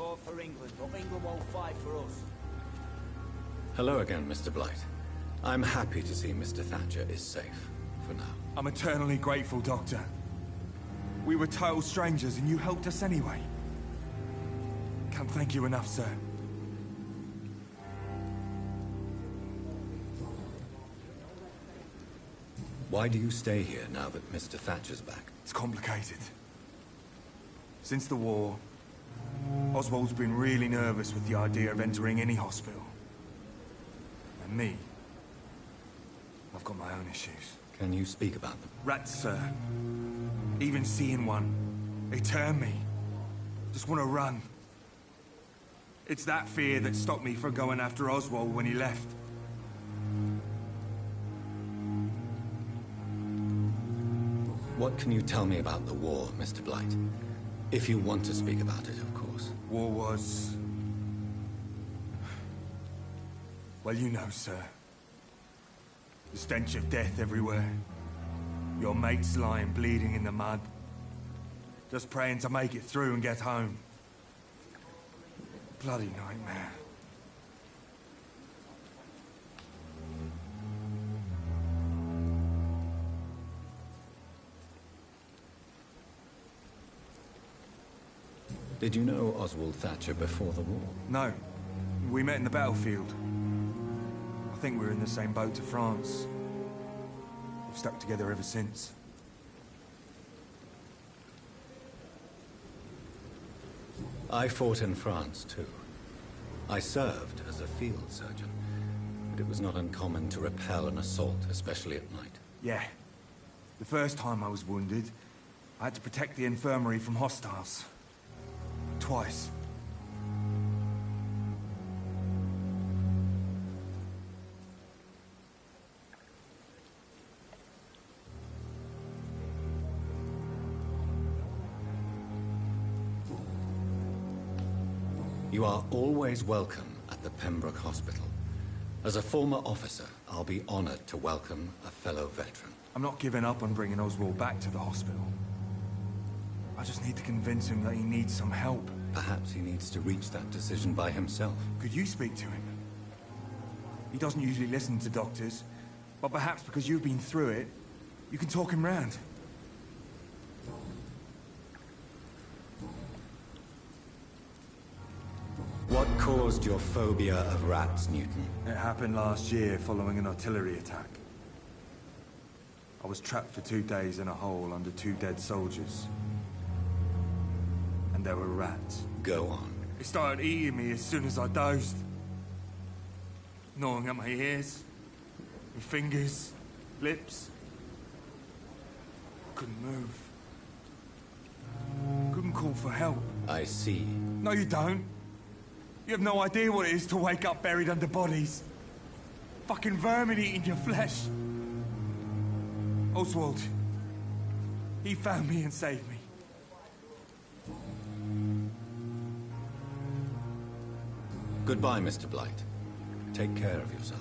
fought for England, but England won't fight for us. Hello again, Mr. Blight. I'm happy to see Mr. Thatcher is safe, for now. I'm eternally grateful, Doctor. We were total strangers and you helped us anyway. Can't thank you enough, sir. Why do you stay here now that Mr. Thatcher's back? It's complicated. Since the war, Oswald's been really nervous with the idea of entering any hospital. And me, I've got my own issues. Can you speak about them? Rats, sir. Even seeing one, they turn me. Just want to run. It's that fear that stopped me from going after Oswald when he left. What can you tell me about the war, Mr. Blight? If you want to speak about it, of course. War was... well, you know, sir. The stench of death everywhere. Your mates lying bleeding in the mud. Just praying to make it through and get home. Bloody nightmare. Did you know Oswald Thatcher before the war? No. We met in the battlefield. I think we were in the same boat to France. We've stuck together ever since. I fought in France, too. I served as a field surgeon, but it was not uncommon to repel an assault, especially at night. Yeah. The first time I was wounded, I had to protect the infirmary from hostiles. Twice. You are always welcome at the Pembroke Hospital. As a former officer, I'll be honored to welcome a fellow veteran. I'm not giving up on bringing Oswald back to the hospital. I just need to convince him that he needs some help. Perhaps he needs to reach that decision by himself. Could you speak to him? He doesn't usually listen to doctors, but perhaps because you've been through it, you can talk him round. What caused your phobia of rats, Newton? It happened last year following an artillery attack. I was trapped for 2 days in a hole under 2 dead soldiers. And there were rats. Go on. They started eating me as soon as I dozed. Gnawing at my ears, my fingers, lips. Couldn't move. Couldn't call for help. I see. No, you don't. You have no idea what it is to wake up buried under bodies. Fucking vermin eating your flesh. Oswald. He found me and saved me. Goodbye, Mr. Blight. Take care of yourself.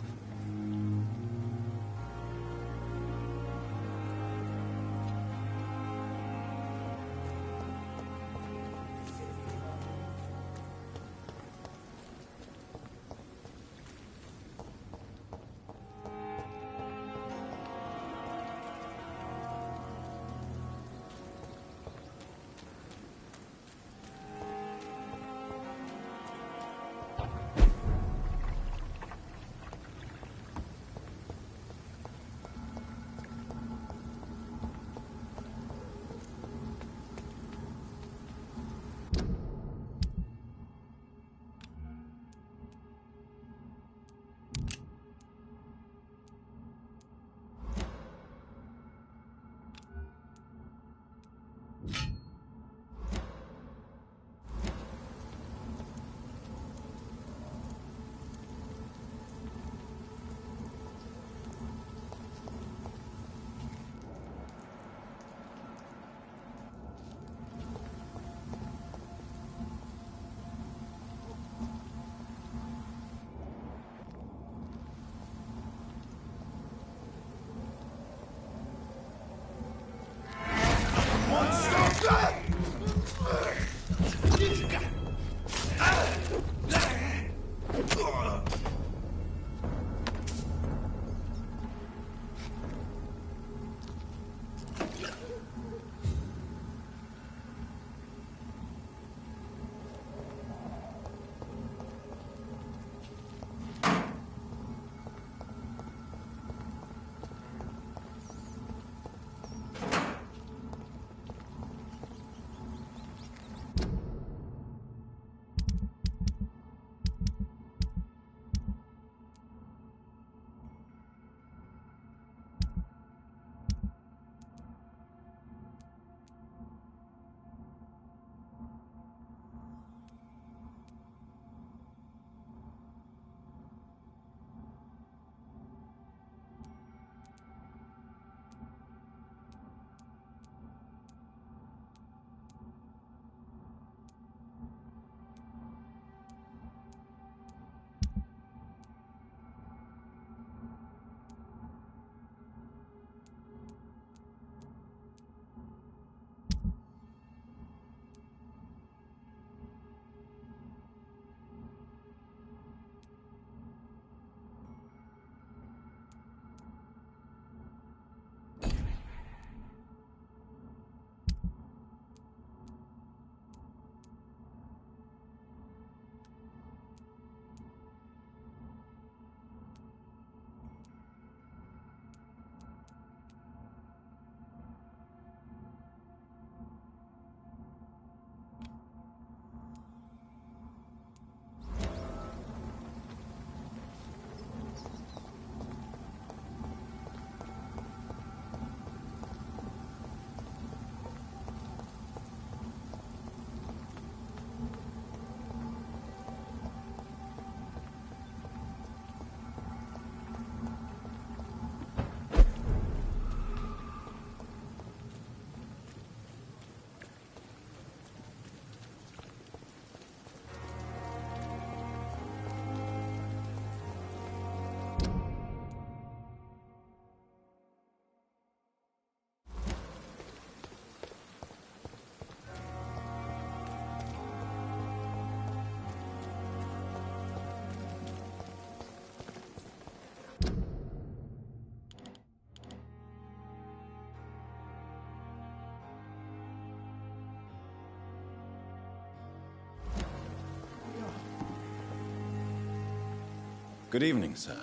Good evening, sir.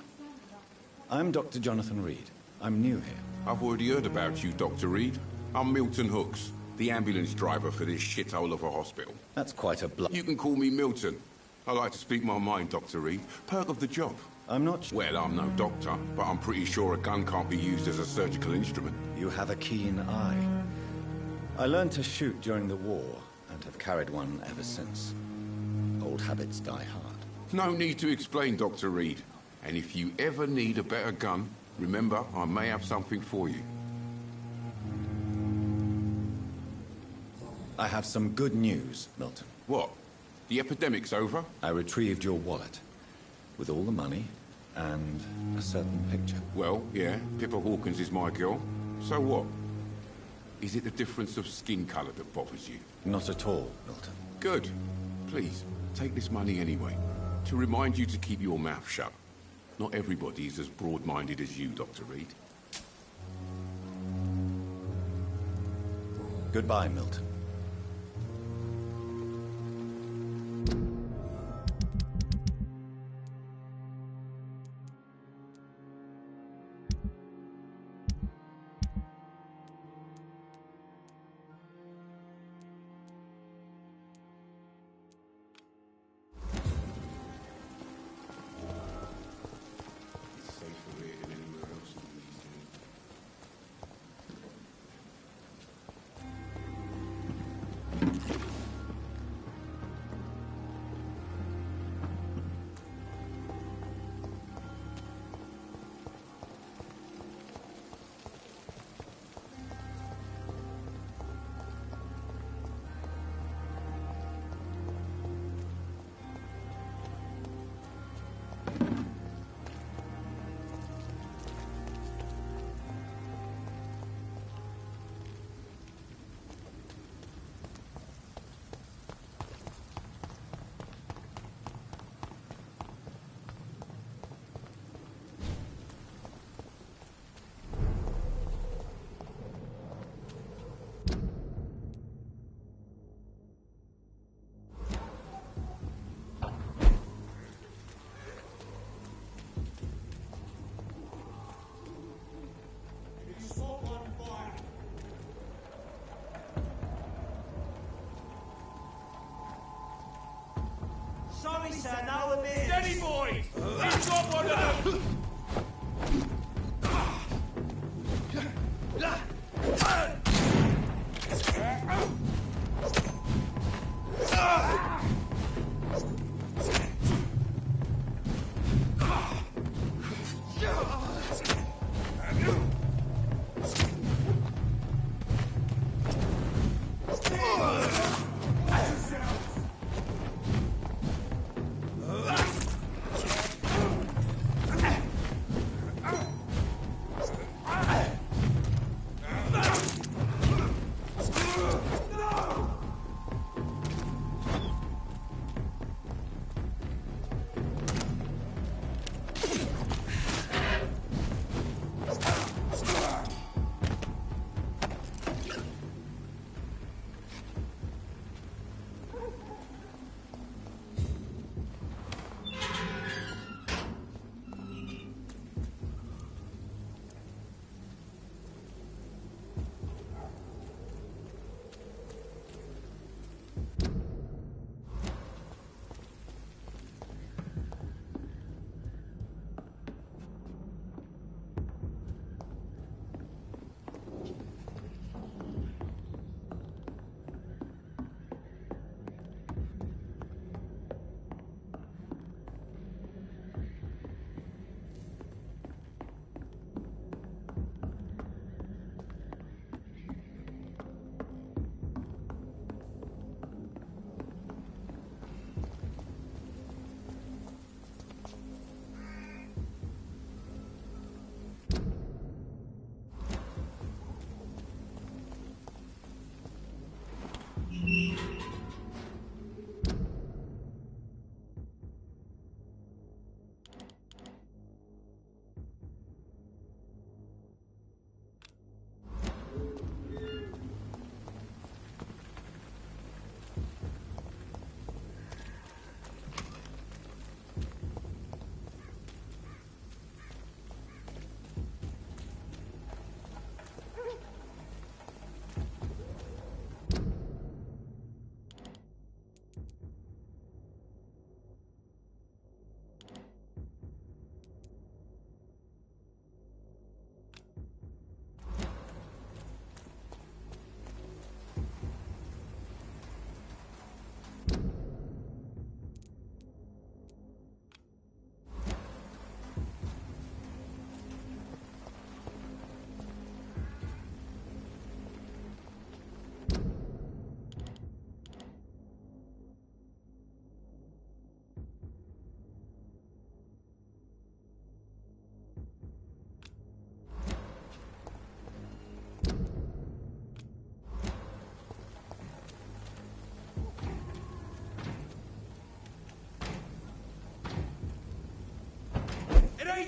I'm Dr. Jonathan Reed. I'm new here. I've already heard about you, Dr. Reed. I'm Milton Hooks, the ambulance driver for this shithole of a hospital. That's quite a You can call me Milton. I like to speak my mind, Dr. Reed. Perk of the job. I'm not sure. Well, I'm no doctor, but I'm pretty sure a gun can't be used as a surgical instrument. You have a keen eye. I learned to shoot during the war, and have carried one ever since. Old habits die hard. No need to explain, Dr. Reed. And if you ever need a better gun, remember, I may have something for you. I have some good news, Milton. What? The epidemic's over? I retrieved your wallet, with all the money, and a certain picture. Well, yeah, Pippa Hawkins is my girl. So what? Is it the difference of skin colour that bothers you? Not at all, Milton. Good. Please, take this money anyway. To remind you to keep your mouth shut. Not everybody is as broad-minded as you, Dr. Reed. Goodbye, Milton. Sorry, sir, now a bit. Steady, boys! He's got one of them!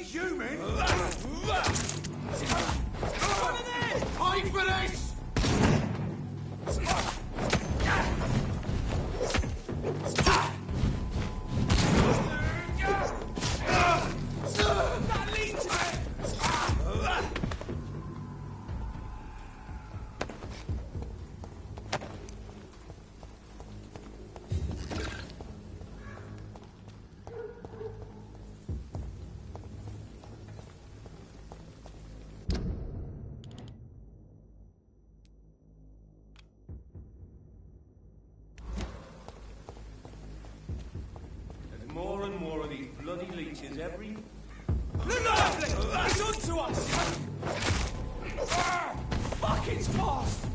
human! Hide for this! That leads me! There's more and more of these bloody leeches every... Lovely! It's on to us! Fuck, it's fast!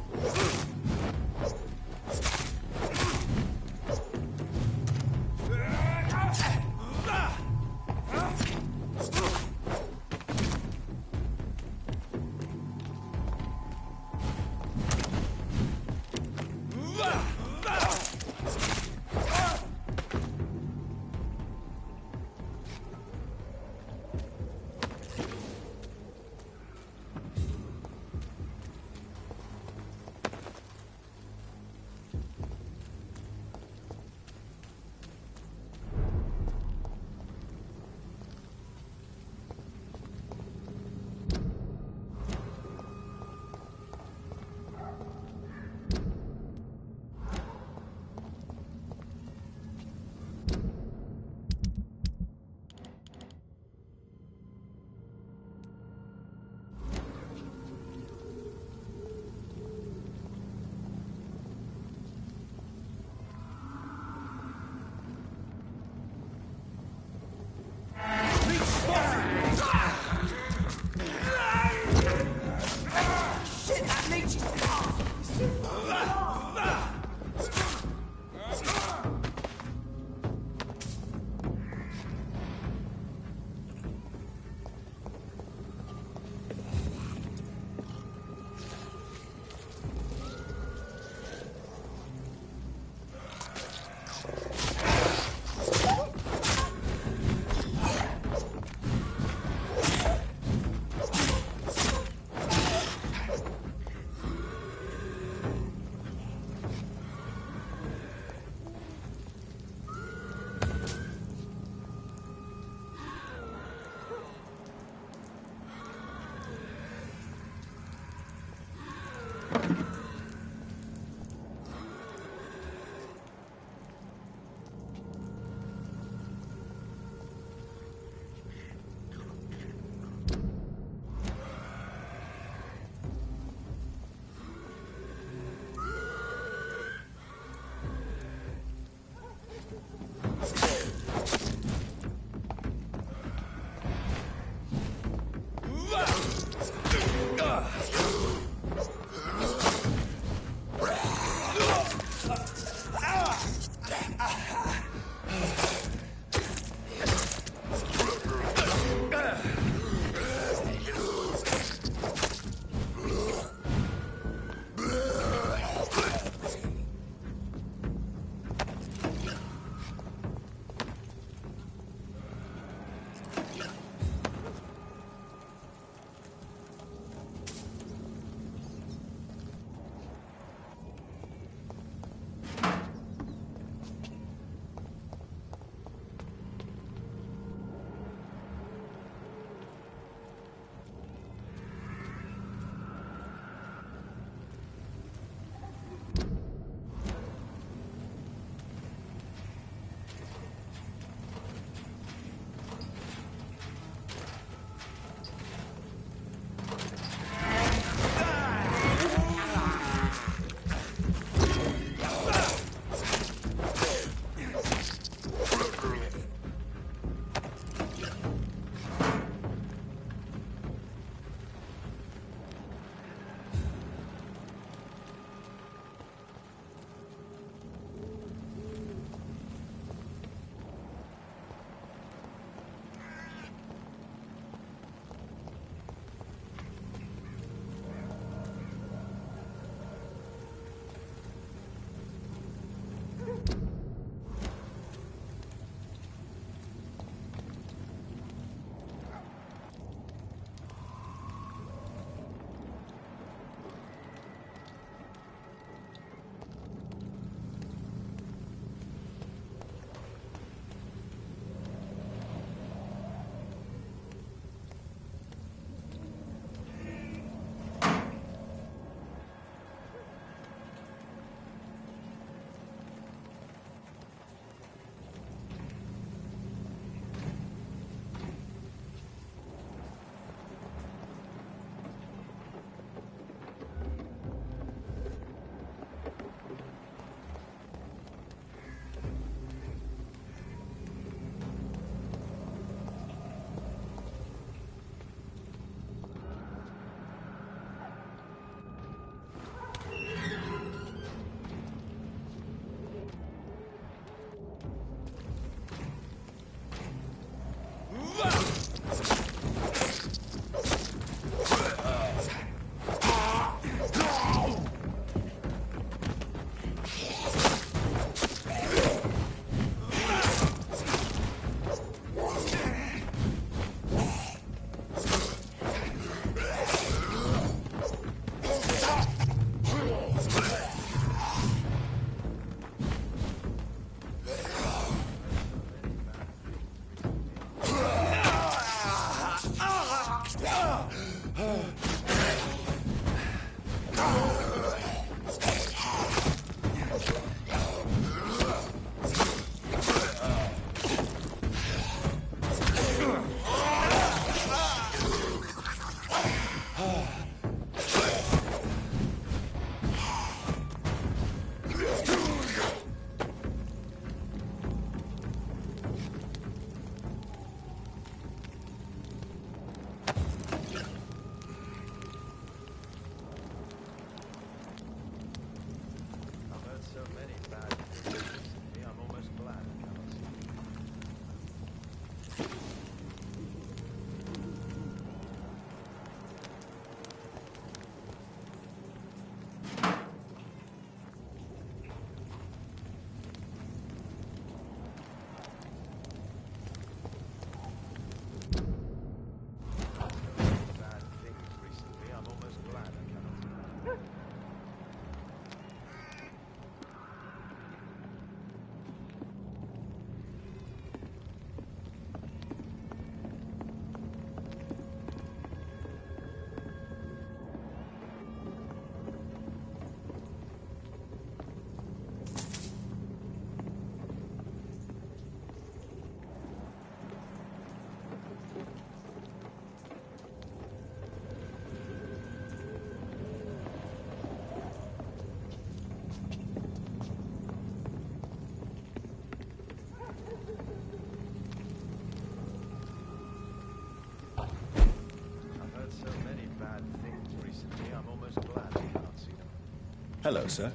Hello, sir.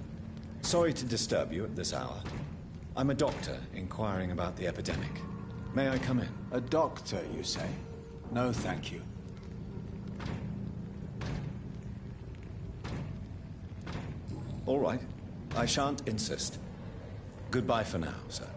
Sorry to disturb you at this hour. I'm a doctor inquiring about the epidemic. May I come in? A doctor, you say? No, thank you. All right. I shan't insist. Goodbye for now, sir.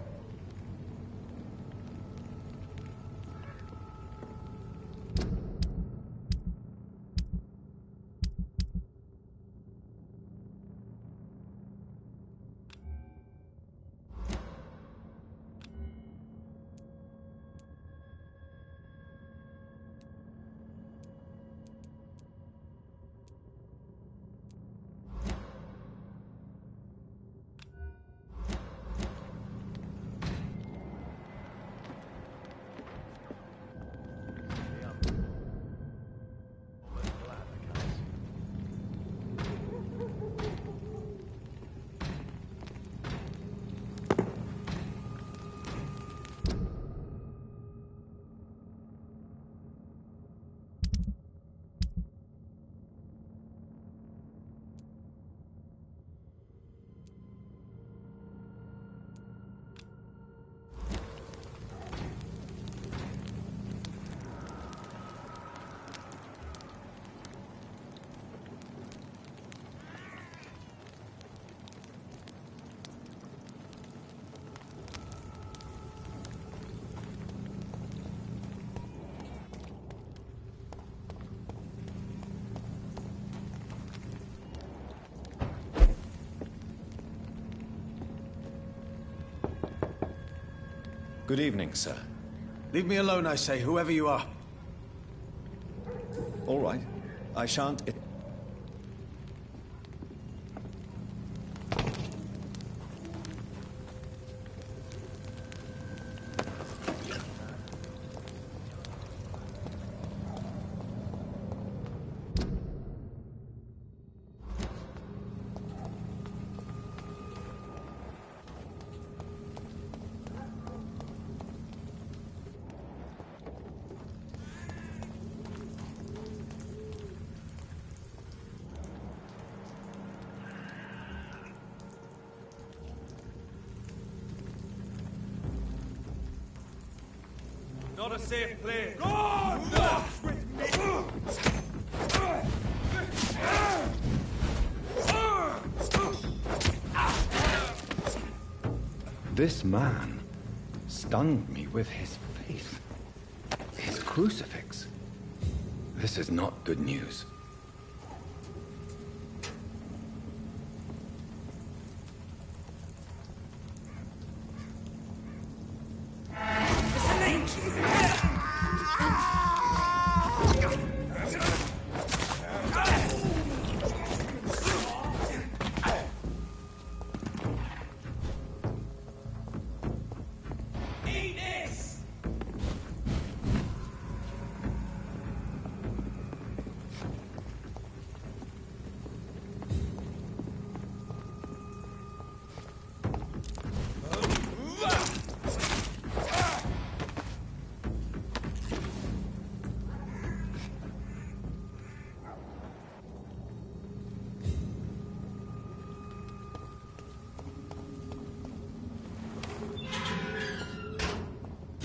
Good evening, sir. Leave me alone, I say, whoever you are. All right. I shan't... Not a safe place. God! With me! This man stunned me with his faith. His crucifix. This is not good news.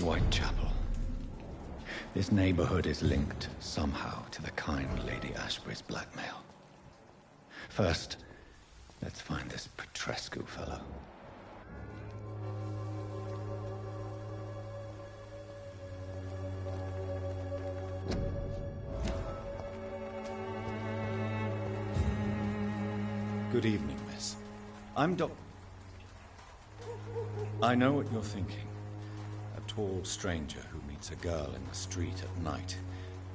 Whitechapel. This neighborhood is linked somehow to the kind Lady Ashbury's blackmail. First, let's find this Petrescu fellow. Good evening, miss. I'm I know what you're thinking. A tall stranger who meets a girl in the street at night.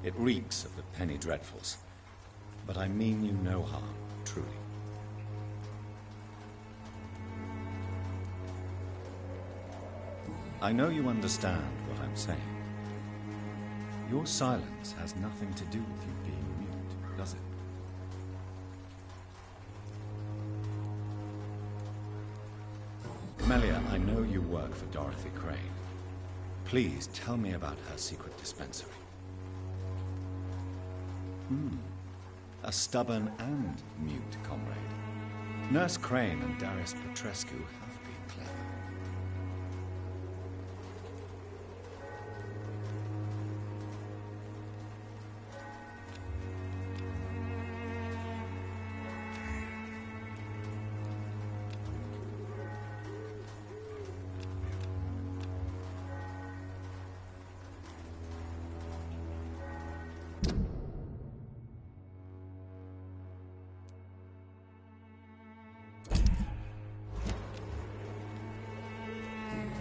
It reeks of the penny dreadfuls. But I mean you no harm, truly. I know you understand what I'm saying. Your silence has nothing to do with you being mute, does it? Melia, I know you work for Dorothy Crane. Please tell me about her secret dispensary. A stubborn and mute comrade. Nurse Crane and Darius Petrescu have been clever.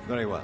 Very well.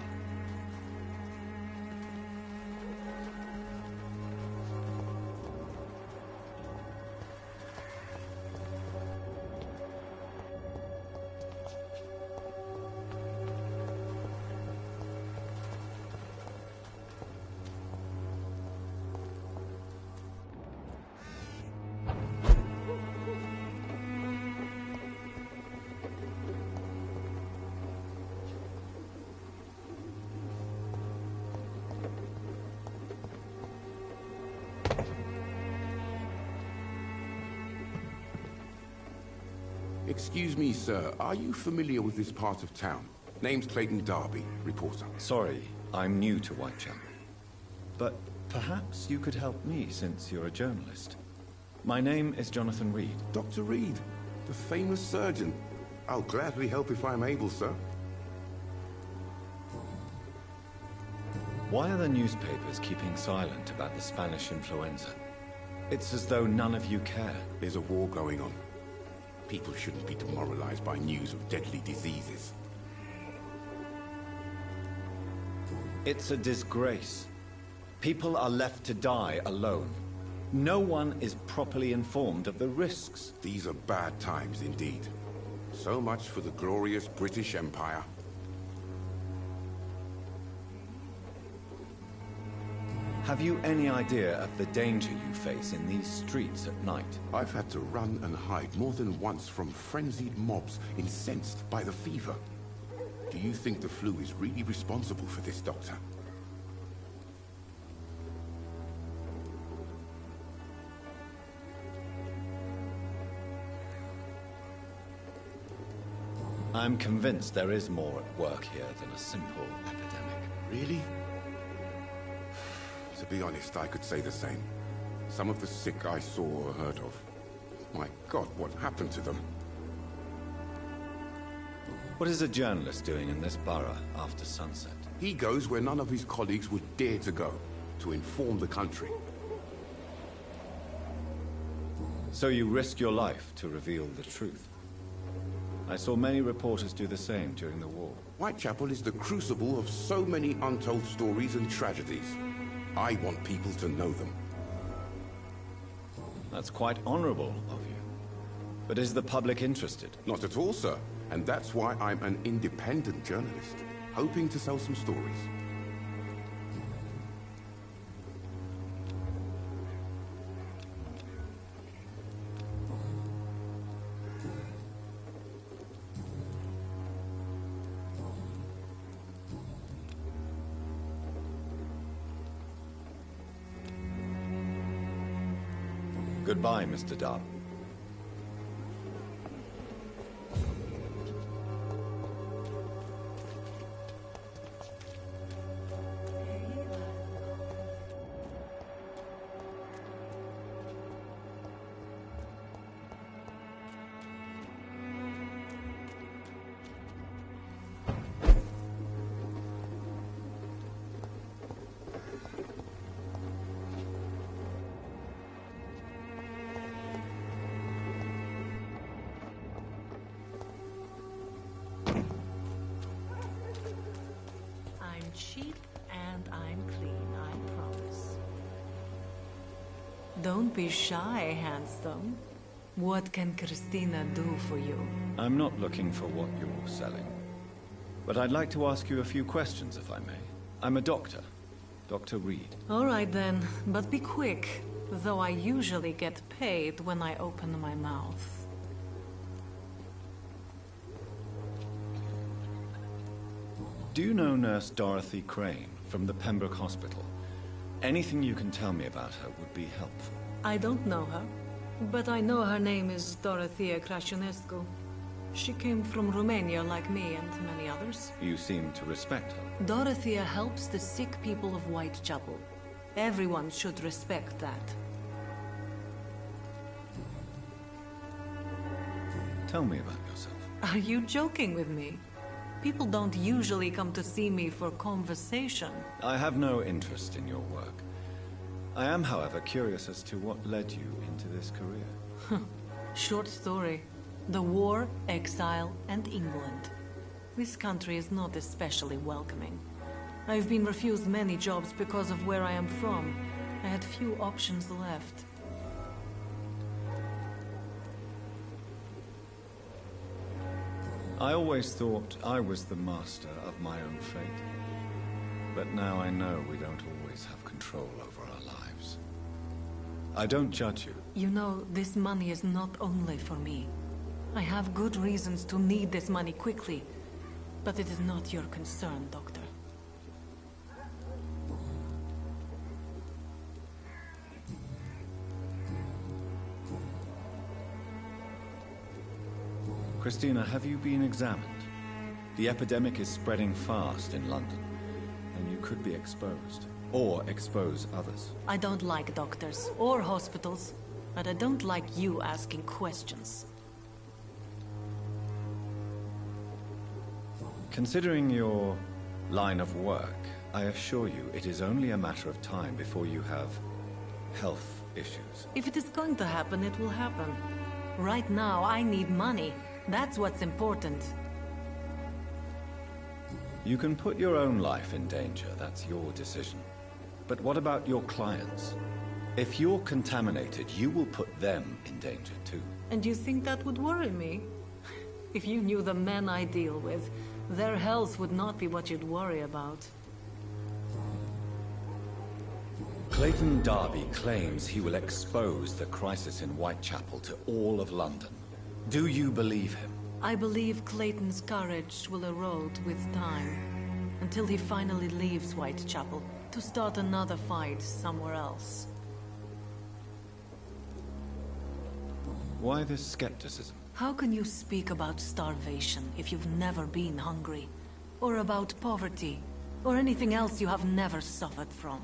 Excuse me, sir. Are you familiar with this part of town? Name's Clayton Darby, reporter. Sorry, I'm new to Whitechapel. But perhaps you could help me since you're a journalist. My name is Jonathan Reed. Dr. Reed, the famous surgeon. I'll gladly help if I'm able, sir. Why are the newspapers keeping silent about the Spanish influenza? It's as though none of you care. There's a war going on. People shouldn't be demoralized by news of deadly diseases. It's a disgrace. People are left to die alone. No one is properly informed of the risks. These are bad times indeed. So much for the glorious British Empire. Have you any idea of the danger you face in these streets at night? I've had to run and hide more than once from frenzied mobs incensed by the fever. Do you think the flu is really responsible for this, Doctor? I'm convinced there is more at work here than a simple epidemic. Really? To be honest, I could say the same. Some of the sick I saw or heard of. My God, what happened to them? What is a journalist doing in this borough after sunset? He goes where none of his colleagues would dare to go, to inform the country. So you risk your life to reveal the truth. I saw many reporters do the same during the war. Whitechapel is the crucible of so many untold stories and tragedies. I want people to know them. That's quite honorable of you. But is the public interested? Not at all, sir. And that's why I'm an independent journalist, hoping to sell some stories. Goodbye, Mr. Darby. Cheap and I'm clean, I promise. Don't be shy, handsome. What can Christina do for you? I'm not looking for what you're selling. But I'd like to ask you a few questions, if I may. I'm a doctor. Dr. Reed. All right then, but be quick. Though I usually get paid when I open my mouth. Do you know Nurse Dorothy Crane from the Pembroke Hospital? Anything you can tell me about her would be helpful. I don't know her, but I know her name is Dorothea Crasionescu. She came from Romania like me and many others. You seem to respect her. Dorothea helps the sick people of Whitechapel. Everyone should respect that. Tell me about yourself. Are you joking with me? People don't usually come to see me for conversation. I have no interest in your work. I am, however, curious as to what led you into this career. Short story. The war, exile, and England. This country is not especially welcoming. I've been refused many jobs because of where I am from. I had few options left. I always thought I was the master of my own fate. But now I know we don't always have control over our lives. I don't judge you. You know, this money is not only for me. I have good reasons to need this money quickly, but it is not your concern, Doctor. Christina, have you been examined? The epidemic is spreading fast in London, and you could be exposed, or expose others. I don't like doctors or hospitals, but I don't like you asking questions. Considering your line of work, I assure you it is only a matter of time before you have health issues. If it is going to happen, it will happen. Right now, I need money. That's what's important. You can put your own life in danger, that's your decision. But what about your clients? If you're contaminated, you will put them in danger too. And you think that would worry me? If you knew the men I deal with, their health would not be what you'd worry about. Clayton Darby claims he will expose the crisis in Whitechapel to all of London. Do you believe him? I believe Clayton's courage will erode with time, until he finally leaves Whitechapel to start another fight somewhere else. Why this skepticism? How can you speak about starvation if you've never been hungry? Or about poverty? Or anything else you have never suffered from?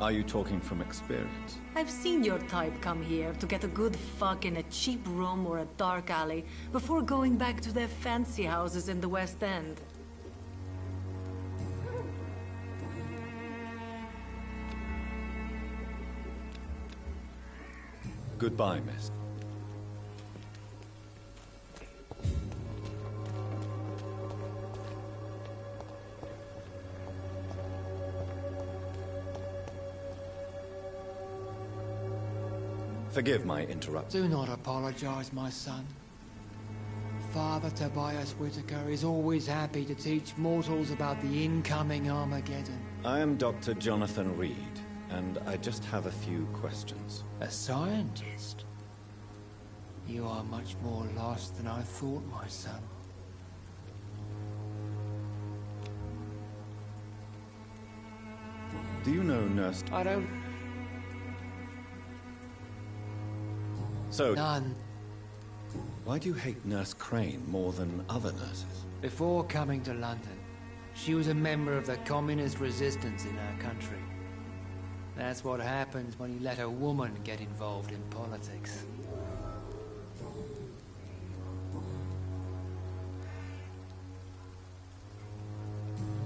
Are you talking from experience? I've seen your type come here to get a good fuck in a cheap room or a dark alley before going back to their fancy houses in the West End. Goodbye, miss. Forgive my interruption. Do not apologize, my son. Father Tobias Whitaker is always happy to teach mortals about the incoming Armageddon. I am Dr. Jonathan Reed, and I just have a few questions. A scientist? You are much more lost than I thought, my son. Do you know Nurse... I don't... So, None. why do you hate Nurse Crane more than other nurses? Before coming to London, she was a member of the communist resistance in our country. That's what happens when you let a woman get involved in politics.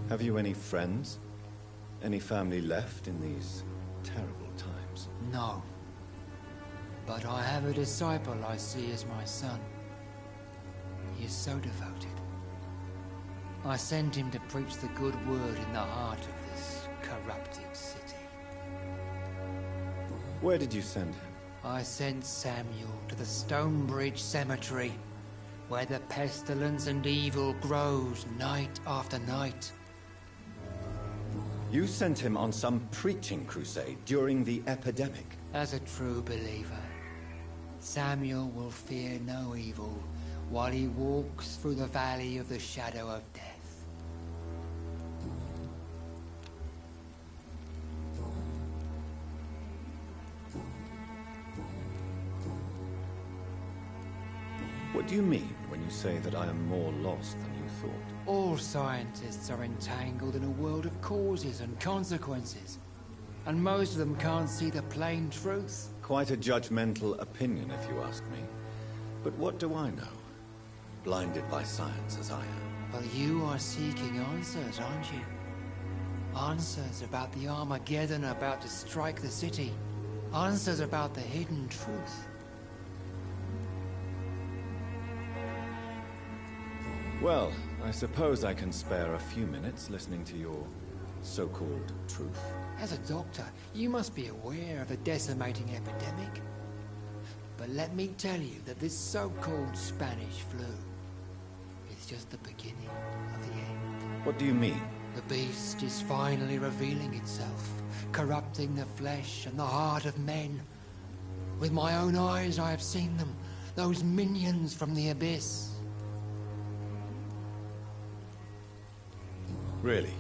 Have you any friends? Any family left in these terrible times? No. But I have a disciple I see as my son. He is so devoted. I sent him to preach the good word in the heart of this corrupted city. Where did you send him? I sent Samuel to the Stonebridge Cemetery, where the pestilence and evil grows night after night. You sent him on some preaching crusade during the epidemic. As a true believer, Samuel will fear no evil while he walks through the valley of the shadow of death. What do you mean when you say that I am more lost than you thought? All scientists are entangled in a world of causes and consequences. And most of them can't see the plain truth. Quite a judgmental opinion, if you ask me. But what do I know? Blinded by science as I am. But you are seeking answers, aren't you? Answers about the Armageddon about to strike the city. Answers about the hidden truth. Well, I suppose I can spare a few minutes listening to your so-called truth. As a doctor, you must be aware of the decimating epidemic. But let me tell you that this so-called Spanish flu is just the beginning of the end. What do you mean? The beast is finally revealing itself, corrupting the flesh and the heart of men. With my own eyes I have seen them, those minions from the abyss. Really?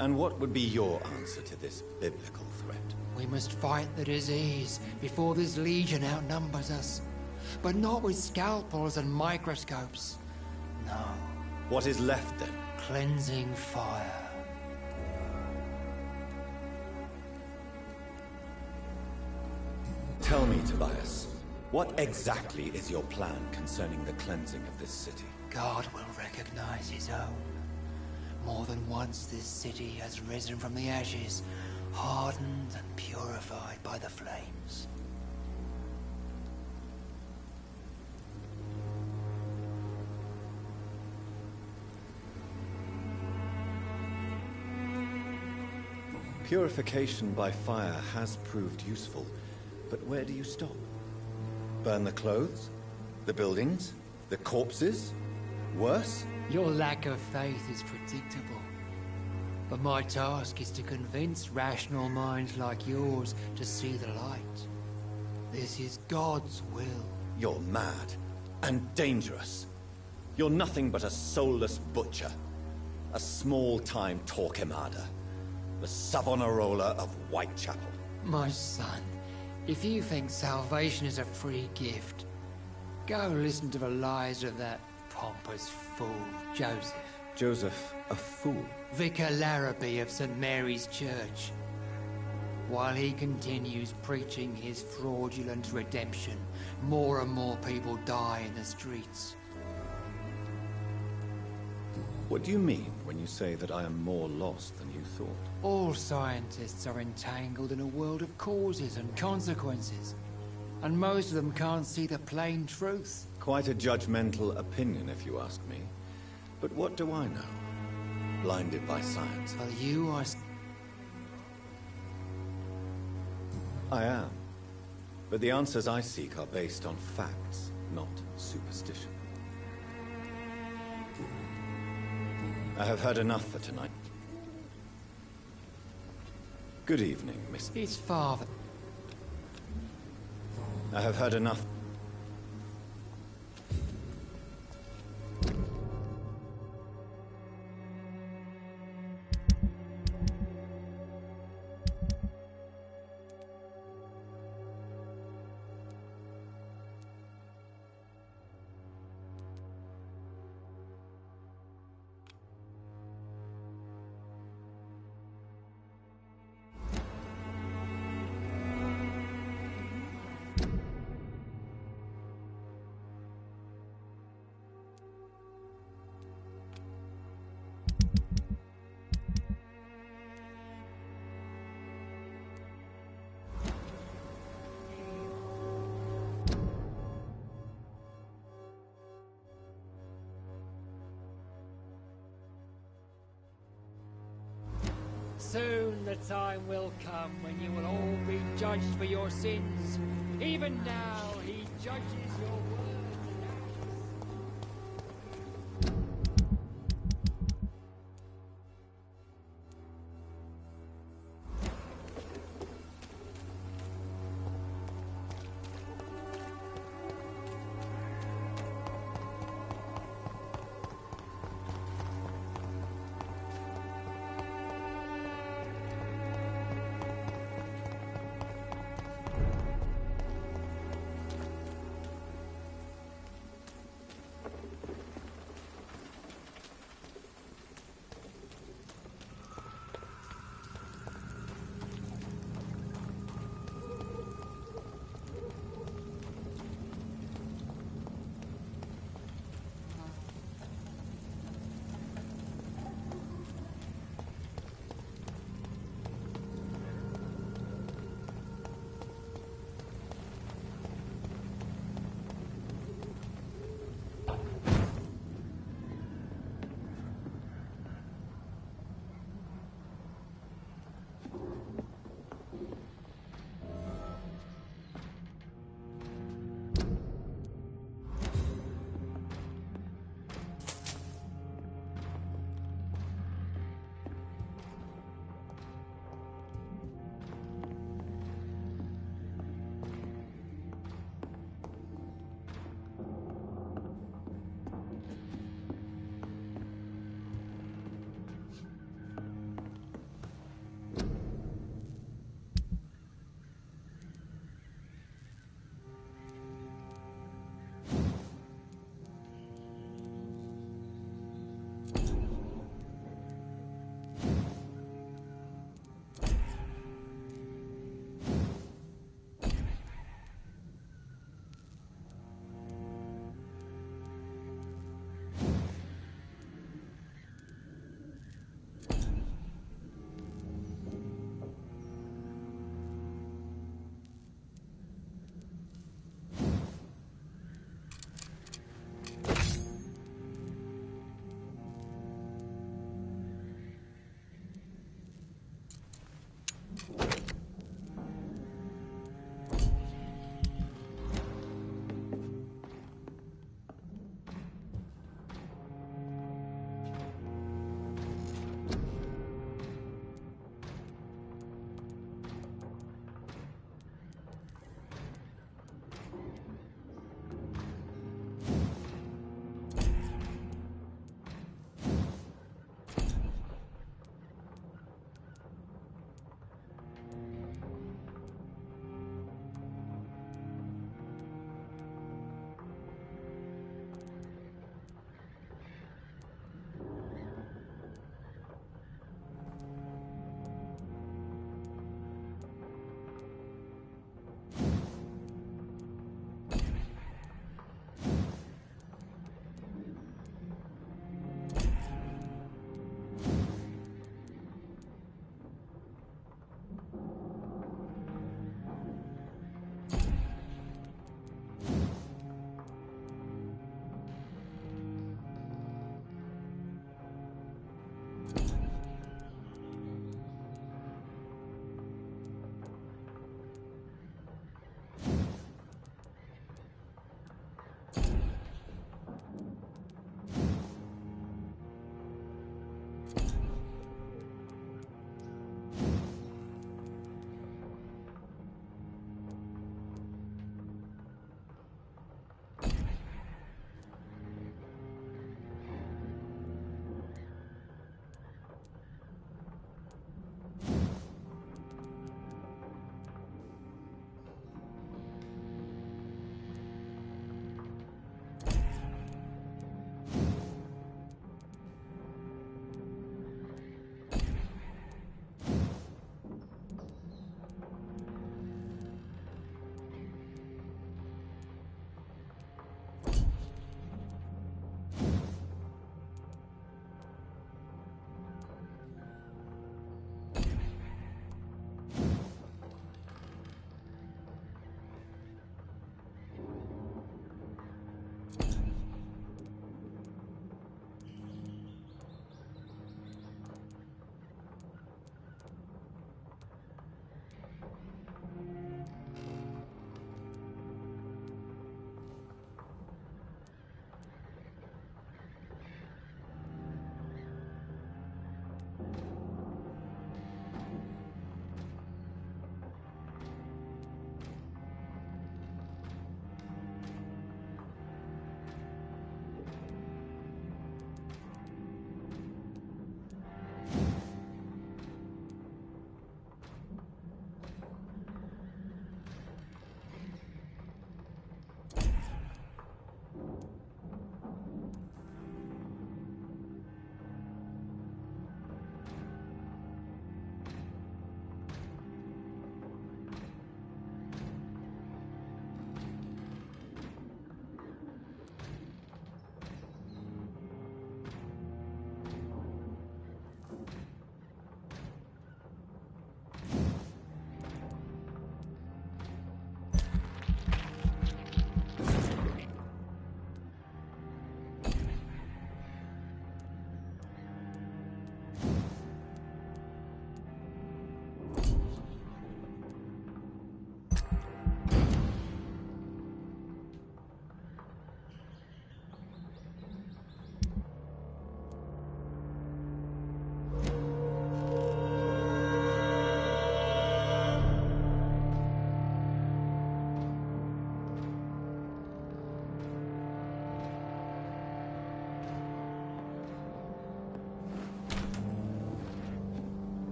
And what would be your answer to this biblical threat? We must fight the disease before this legion outnumbers us. But not with scalpels and microscopes. No. What is left then? Cleansing fire. Tell me, Tobias, what exactly is your plan concerning the cleansing of this city? God will recognize his own. More than once this city has risen from the ashes, hardened and purified by the flames. Purification by fire has proved useful, but where do you stop? Burn the clothes? The buildings? The corpses? Worse? Your lack of faith is predictable. But my task is to convince rational minds like yours to see the light. This is God's will. You're mad and dangerous. You're nothing but a soulless butcher. A small-time Torquemada. The Savonarola of Whitechapel. My son, if you think salvation is a free gift, go listen to the lies of that pompous fool, Joseph. Joseph, a fool? Vicar Larrabee of St. Mary's Church. While he continues preaching his fraudulent redemption, more and more people die in the streets. What do you mean when you say that I am more lost than you thought? All scientists are entangled in a world of causes and consequences. And most of them can't see the plain truth. Quite a judgmental opinion, if you ask me. But what do I know? Blinded by science. Well, you are... I am. But the answers I seek are based on facts, not superstition. I have heard enough for tonight. Good evening, Miss... His father... I have heard enough. Soon the time will come when you will all be judged for your sins. Even now, he judges your words and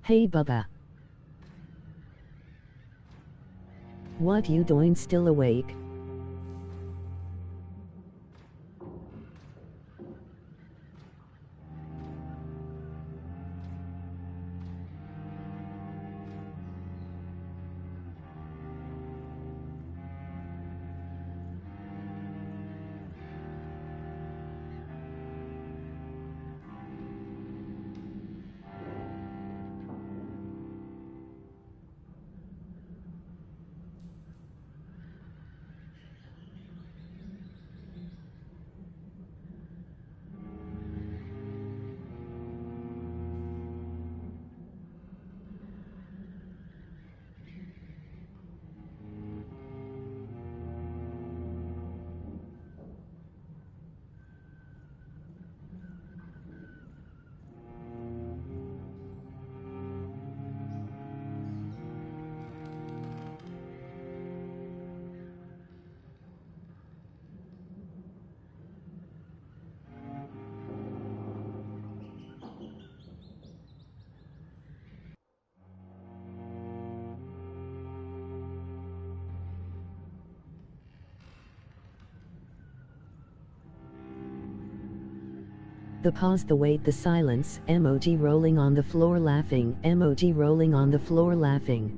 Hey Bubba. What you doing still awake? The pause, the wait, the silence, emoji rolling on the floor laughing, emoji rolling on the floor laughing.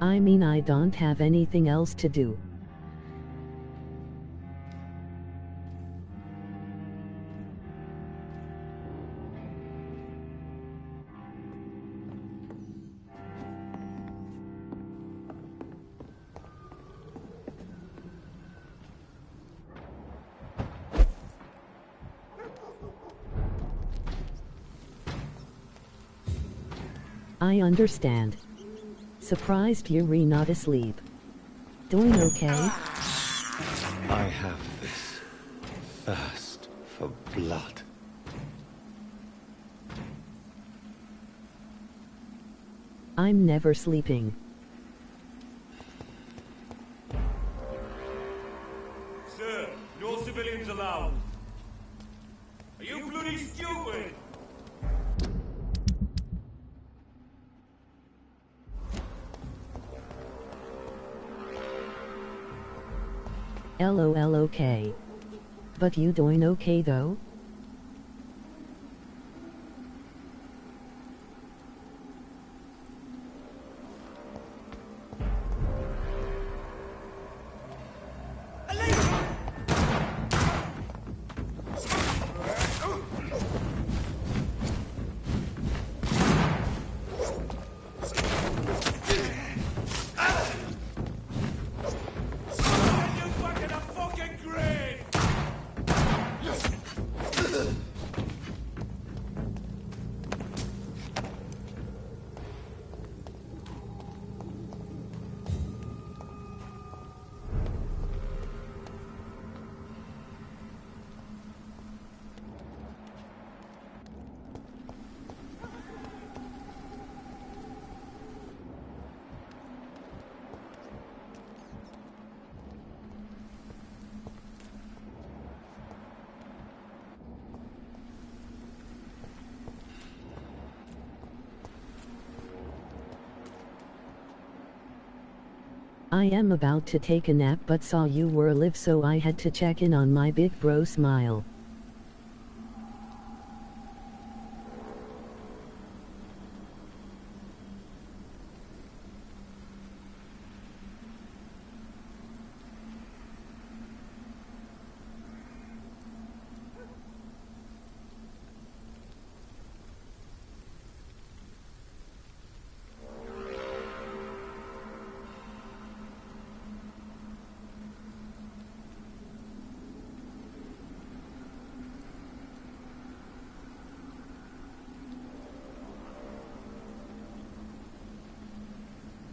I mean, I don't have anything else to do. I understand. Surprised you're not asleep. Doing okay? I have this thirst for blood. I'm never sleeping. Sir, no civilians allowed. Are you bloody stupid? LOL okay. But you doing okay though? I am about to take a nap but saw you were alive so I had to check in on my big bro smile.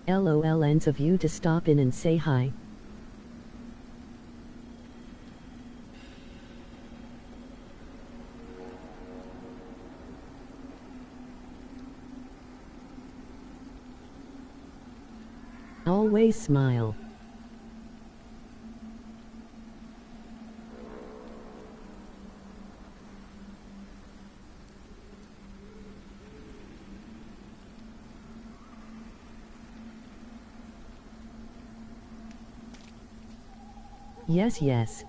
LOL ends of you to stop in and say hi. Always smile. Yes, yes.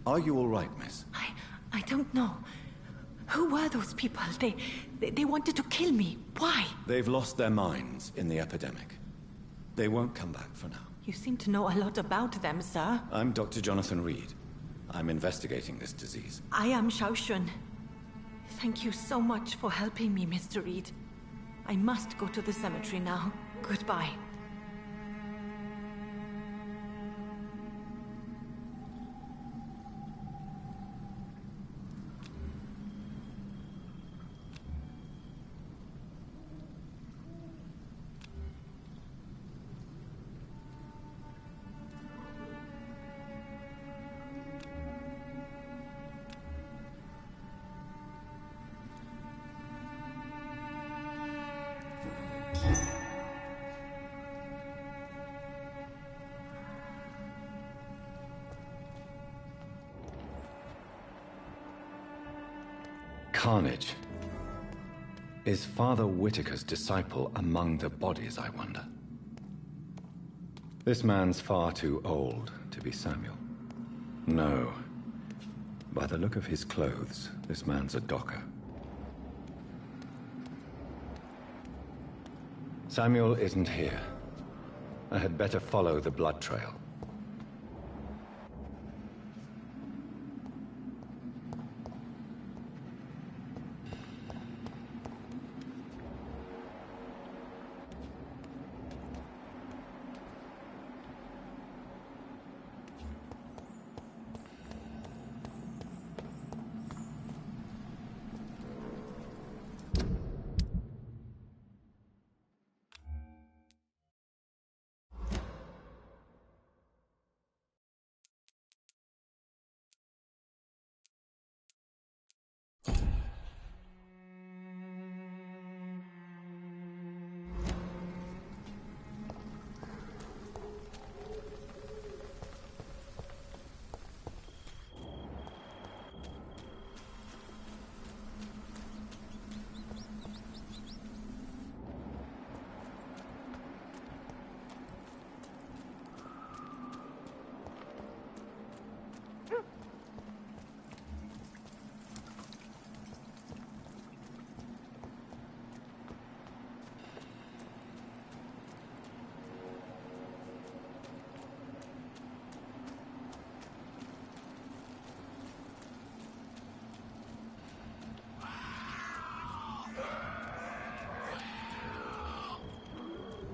Are you all right, miss? I don't know. Who were those people? They wanted to kill me. Why? They've lost their minds in the epidemic. They won't come back for now. You seem to know a lot about them, sir. I'm Dr. Jonathan Reed. I'm investigating this disease. I am Xiaoxun. Thank you so much for helping me, Mr. Reed. I must go to the cemetery now. Goodbye. Carnage. Is Father Whitaker's disciple among the bodies, I wonder? This man's far too old to be Samuel. No. By the look of his clothes, this man's a docker. Samuel isn't here. I had better follow the blood trail.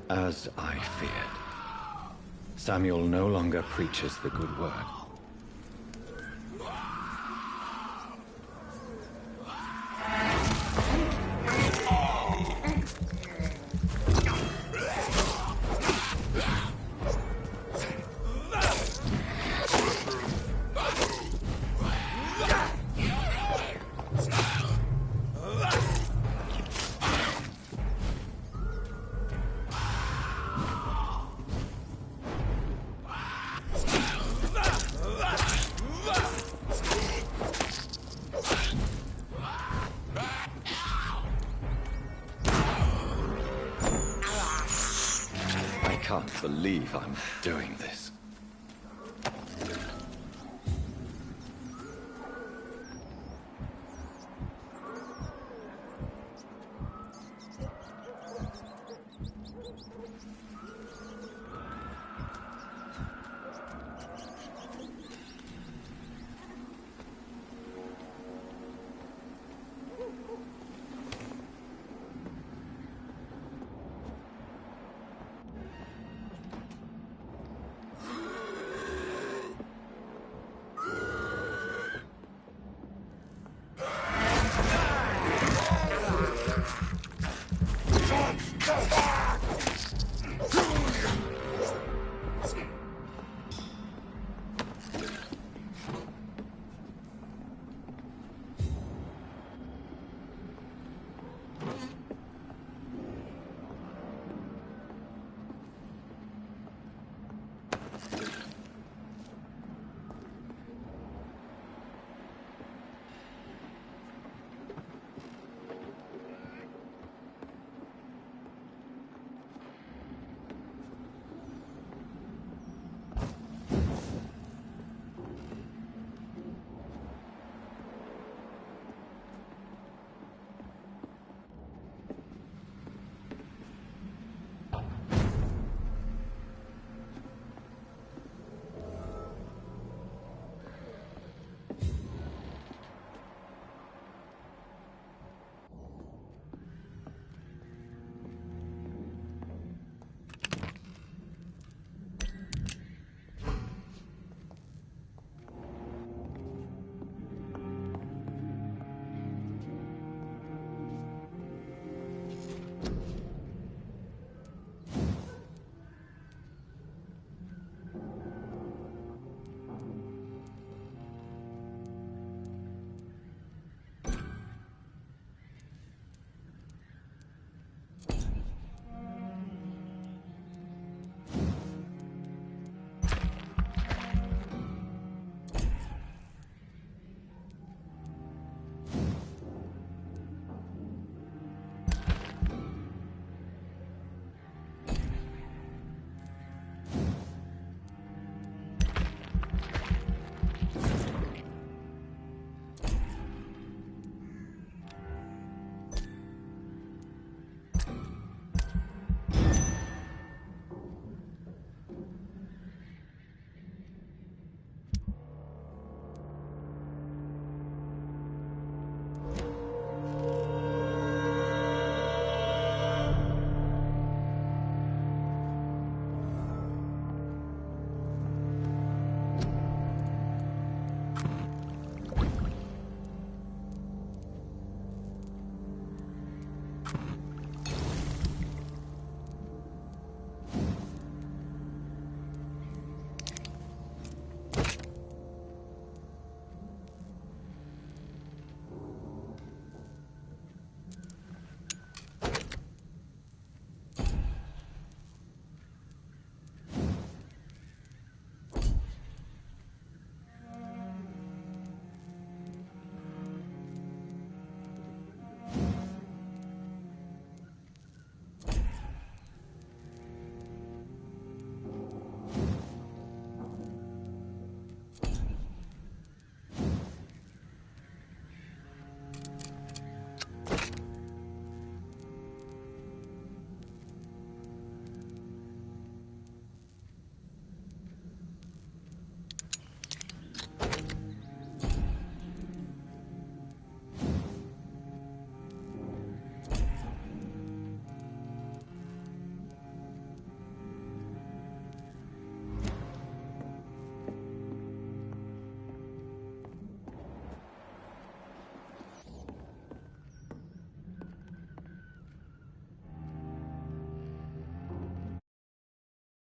As I feared, Samuel no longer preaches the good word. I can't believe I'm doing this.